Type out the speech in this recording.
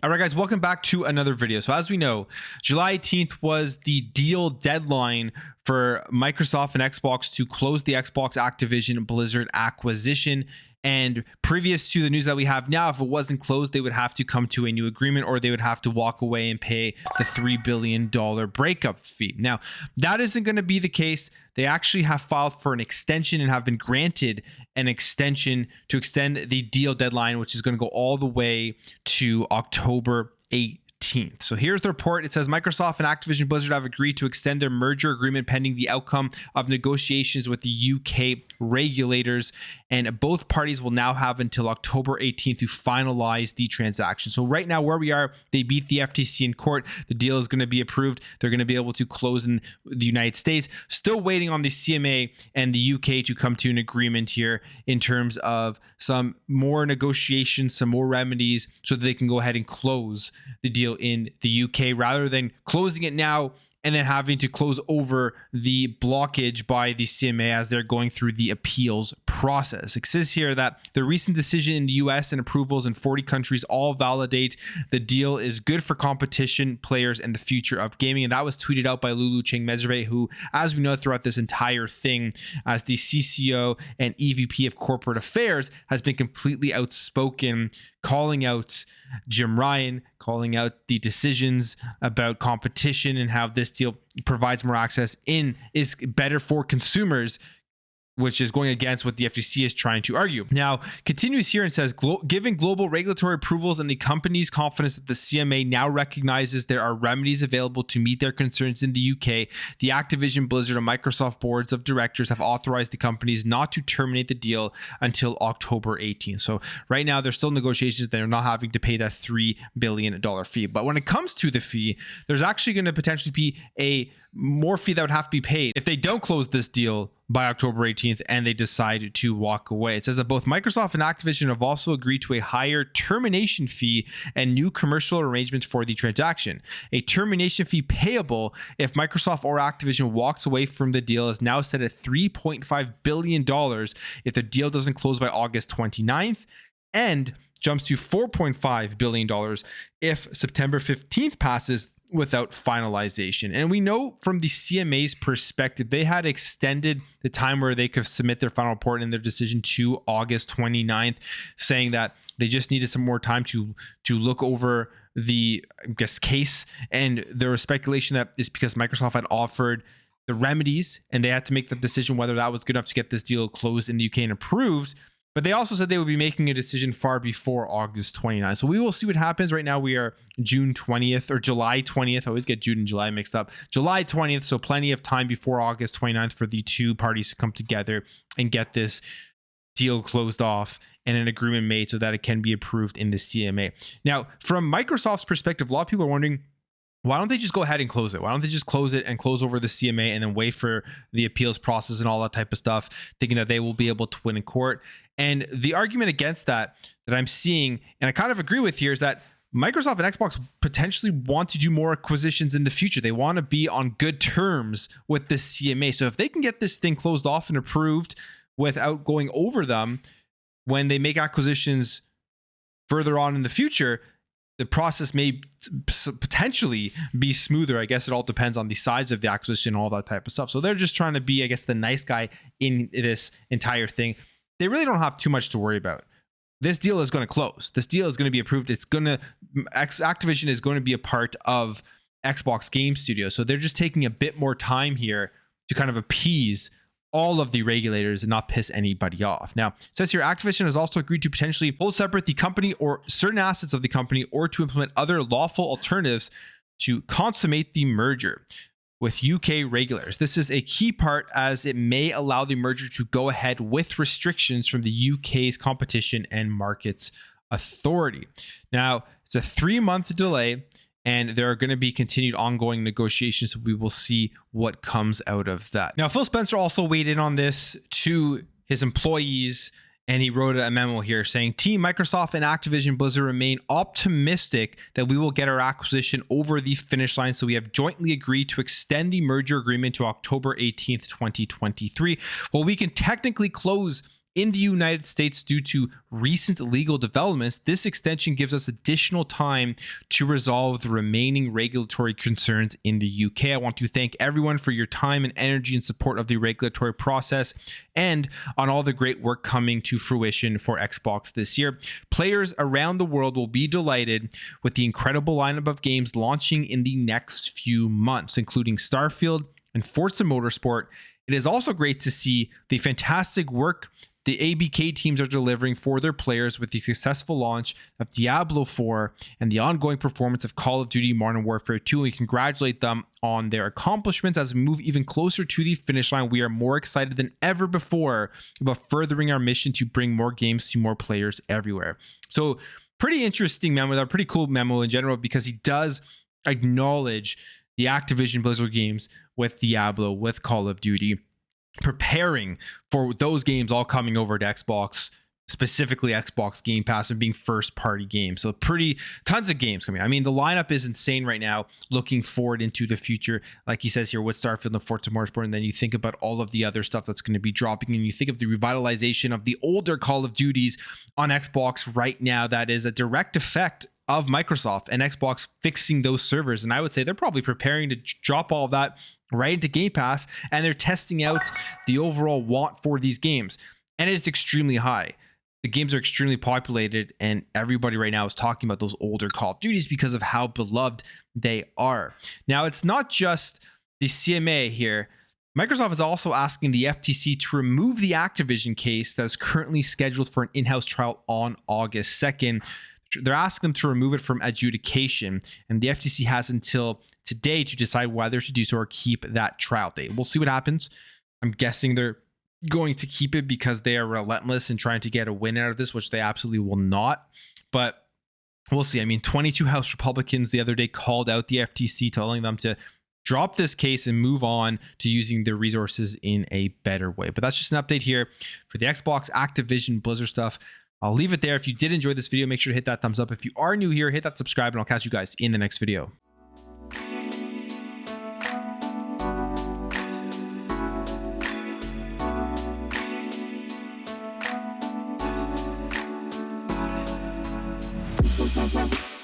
All right, guys, welcome back to another video. So as we know, July 18th was the deal deadline for Microsoft and Xbox to close the Xbox Activision Blizzard acquisition. And previous to the news that we have now, if it wasn't closed, they would have to come to a new agreement, or they would have to walk away and pay the $3 billion breakup fee. Now, that isn't going to be the case. They actually have filed for an extension and have been granted an extension to extend the deal deadline, which is going to go all the way to October 18th. So here's the report. It says Microsoft and Activision Blizzard have agreed to extend their merger agreement pending the outcome of negotiations with the UK regulators, and both parties will now have until October 18th to finalize the transaction. So right now where we are, they beat the FTC in court. The deal is going to be approved. They're going to be able to close in the United States. Still waiting on the CMA and the UK to come to an agreement here in terms of some more negotiations, some more remedies, so that they can go ahead and close the deal in the UK, rather than closing it now and then having to close over the blockage by the CMA as they're going through the appeals process. It says here that the recent decision in the US and approvals in 40 countries all validate the deal is good for competition, players, and the future of gaming. And that was tweeted out by Lulu Cheng-Mesre, who, as we know throughout this entire thing, as the CCO and EVP of Corporate Affairs, has been completely outspoken, calling out Jim Ryan, calling out the decisions about competition and how this deal provides more access is better for consumers, which is going against what the FTC is trying to argue. Now, continues here and says, given global regulatory approvals and the company's confidence that the CMA now recognizes there are remedies available to meet their concerns in the UK, the Activision, Blizzard, and Microsoft boards of directors have authorized the companies not to terminate the deal until October 18th. So right now, there's still negotiations. They're not having to pay that $3 billion fee. But when it comes to the fee, there's actually going to potentially be a more fee that would have to be paid if they don't close this deal by October 18th and they decide to walk away. It says that both Microsoft and Activision have also agreed to a higher termination fee and new commercial arrangements for the transaction. A termination fee payable if Microsoft or Activision walks away from the deal is now set at $3.5 billion if the deal doesn't close by August 29th, and jumps to $4.5 billion if September 15th passes without finalization. And we know from the CMA's perspective, they had extended the time where they could submit their final report and their decision to August 29th, saying that they just needed some more time to look over the, case. And there was speculation that it's because Microsoft had offered the remedies and they had to make the decision whether that was good enough to get this deal closed in the UK and approved. But they also said they would be making a decision far before August 29th. So we will see what happens. Right now we are June 20th or July 20th. I always get June and July mixed up. July 20th. So plenty of time before August 29th for the two parties to come together and get this deal closed off and an agreement made so that it can be approved in the CMA. Now, from Microsoft's perspective, a lot of people are wondering, why don't they just go ahead and close it? Why don't they just close it and close over the CMA and then wait for the appeals process and all that type of stuff, thinking that they will be able to win in court? And the argument against that I'm seeing, and I kind of agree with here, is that Microsoft and Xbox potentially want to do more acquisitions in the future. They want to be on good terms with the CMA. So if they can get this thing closed off and approved without going over them when they make acquisitions further on in the future, the process may potentially be smoother. I guess it all depends on the size of the acquisition, all that type of stuff. So they're just trying to be, I guess, the nice guy in this entire thing. They really don't have too much to worry about. This deal is going to close. This deal is going to be approved. Activision is going to be a part of Xbox Game Studios. So they're just taking a bit more time here to kind of appease all of the regulators and not piss anybody off. Now, it says here, Activision has also agreed to potentially hold separate the company or certain assets of the company, or to implement other lawful alternatives to consummate the merger with UK regulators. This is a key part as it may allow the merger to go ahead with restrictions from the UK's Competition and Markets Authority. Now, it's a 3-month delay, and there are going to be continued ongoing negotiations. So we will see what comes out of that. Now, Phil Spencer also weighed in on this to his employees, and he wrote a memo here saying, Team Microsoft and Activision Blizzard remain optimistic that we will get our acquisition over the finish line. So we have jointly agreed to extend the merger agreement to October 18th, 2023. While we can technically close in the United States due to recent legal developments, this extension gives us additional time to resolve the remaining regulatory concerns in the UK. I want to thank everyone for your time and energy and support of the regulatory process and on all the great work coming to fruition for Xbox this year. Players around the world will be delighted with the incredible lineup of games launching in the next few months, including Starfield and Forza Motorsport. It is also great to see the fantastic work the ABK teams are delivering for their players with the successful launch of Diablo 4 and the ongoing performance of Call of Duty Modern Warfare 2. We congratulate them on their accomplishments. As we move even closer to the finish line, we are more excited than ever before about furthering our mission to bring more games to more players everywhere. So pretty interesting memo, a pretty cool memo in general, because he does acknowledge the Activision Blizzard games with Diablo, with Call of Duty, preparing for those games all coming over to Xbox, specifically Xbox Game Pass, and being first party games. So tons of games coming. I mean, the lineup is insane right now, looking forward into the future. Like he says here with Starfield and Forza Motorsport, and then you think about all of the other stuff that's going to be dropping, and you think of the revitalization of the older Call of Duties on Xbox right now. That is a direct effect of Microsoft and Xbox fixing those servers. And I would say they're probably preparing to drop all of that right into Game Pass, and they're testing out the overall want for these games. And it's extremely high. The games are extremely populated, and everybody right now is talking about those older Call of Duties because of how beloved they are. Now, it's not just the CMA here. Microsoft is also asking the FTC to remove the Activision case that is currently scheduled for an in-house trial on August 2nd. They're asking them to remove it from adjudication, and the FTC has until today to decide whether to do so or keep that trial date. We'll see what happens. I'm guessing they're going to keep it because they are relentless in trying to get a win out of this, which they absolutely will not. But we'll see. I mean, 22 House Republicans the other day called out the FTC, telling them to drop this case and move on to using their resources in a better way. But that's just an update here for the Xbox, Activision, Blizzard stuff. I'll leave it there. If you did enjoy this video, make sure to hit that thumbs up. If you are new here, hit that subscribe, and I'll catch you guys in the next video. We'll be right back.